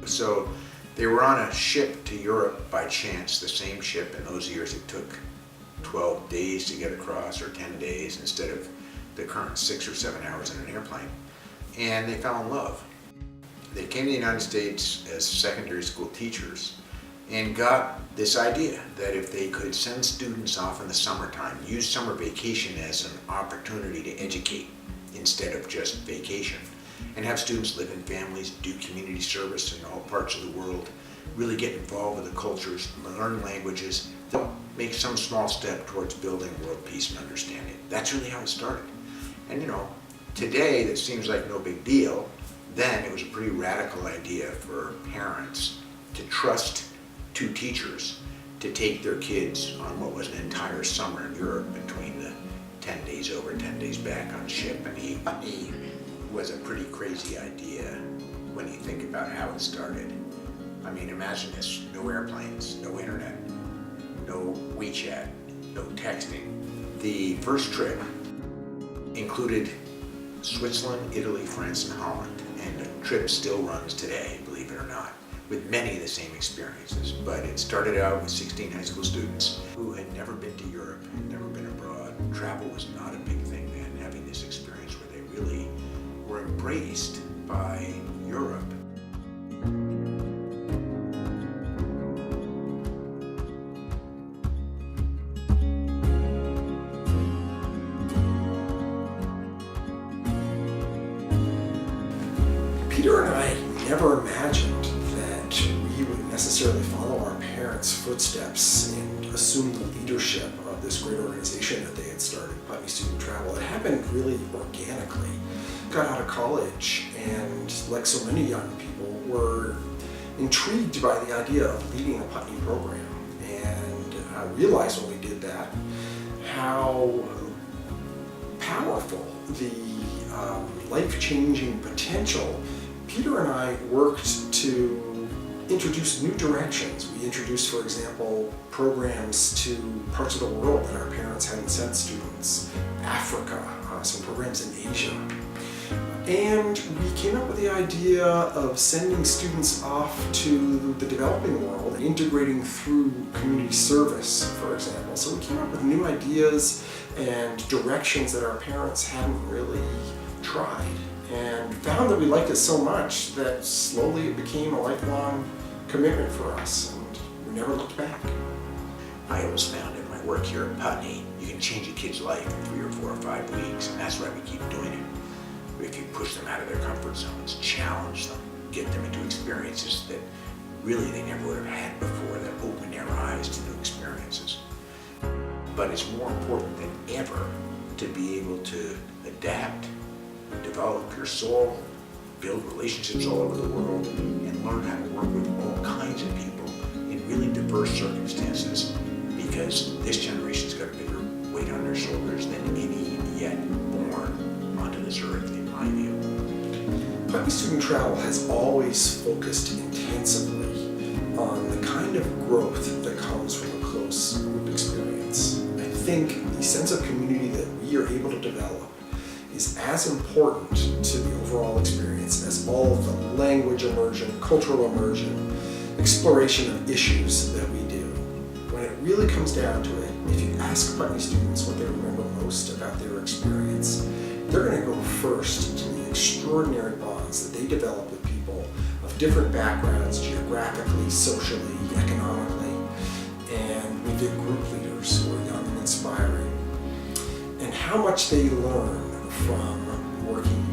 So they were on a ship to Europe by chance, the same ship. In those years it took 12 days to get across, or 10 days, instead of the current 6 or 7 hours in an airplane. And they fell in love. They came to the United States as secondary school teachers and got this idea that if they could send students off in the summertime, use summer vacation as an opportunity to educate instead of just vacation, and have students live in families, do community service in all parts of the world, really get involved with the cultures, learn languages, they'll make some small step towards building world peace and understanding. That's really how it started. And today that seems like no big deal. Then it was a pretty radical idea for parents to trust two teachers to take their kids on what was an entire summer in Europe between the 10 days over, 10 days back on ship. And Putney was a pretty crazy idea when you think about how it started. I mean, imagine this: no airplanes, no internet, no WeChat, no texting. The first trip included Switzerland, Italy, France, and Holland, and the trip still runs today, believe it or not, with many of the same experiences. But it started out with 16 high school students who had never been to Europe, had never been abroad. Travel was not a big thing then, having this experience where they really were embraced by Europe. Peter and I never imagined that we would necessarily follow our parents' footsteps and assume the leadership of this great organization that they had started, Putney Student Travel. It happened really organically. Got out of college and, like so many young people, were intrigued by the idea of leading a Putney program. And I realized when we did that how powerful the life-changing potential. Peter and I worked to introduce new directions. We introduced, for example, programs to parts of the world that our parents hadn't sent students. Africa, some programs in Asia. And we came up with the idea of sending students off to the developing world and integrating through community service, for example. So we came up with new ideas and directions that our parents hadn't really tried, and found that we liked it so much that slowly it became a lifelong commitment for us, and we never looked back. I always found in my work here at Putney, you can change a kid's life in 3 or 4 or 5 weeks, and that's why we keep doing it. If you push them out of their comfort zones, challenge them, get them into experiences that really they never would have had before, that open their eyes to new experiences. But it's more important than ever to be able to adapt, develop your soul, build relationships all over the world, and learn how to work with all kinds of people in really diverse circumstances, because this generation's got a bigger weight on their shoulders than any yet born onto this earth, in my view. Putney Student Travel has always focused intensively on the kind of growth that comes from a close group experience. I think the sense of community that we are able to develop is as important to the overall experience as all of the language immersion, cultural immersion, exploration of issues that we do. When it really comes down to it, if you ask Putney students what they remember most about their experience, they're going to go first to the extraordinary bonds that they develop with people of different backgrounds, geographically, socially, economically, and with their group leaders who are young and inspiring, and how much they learn from working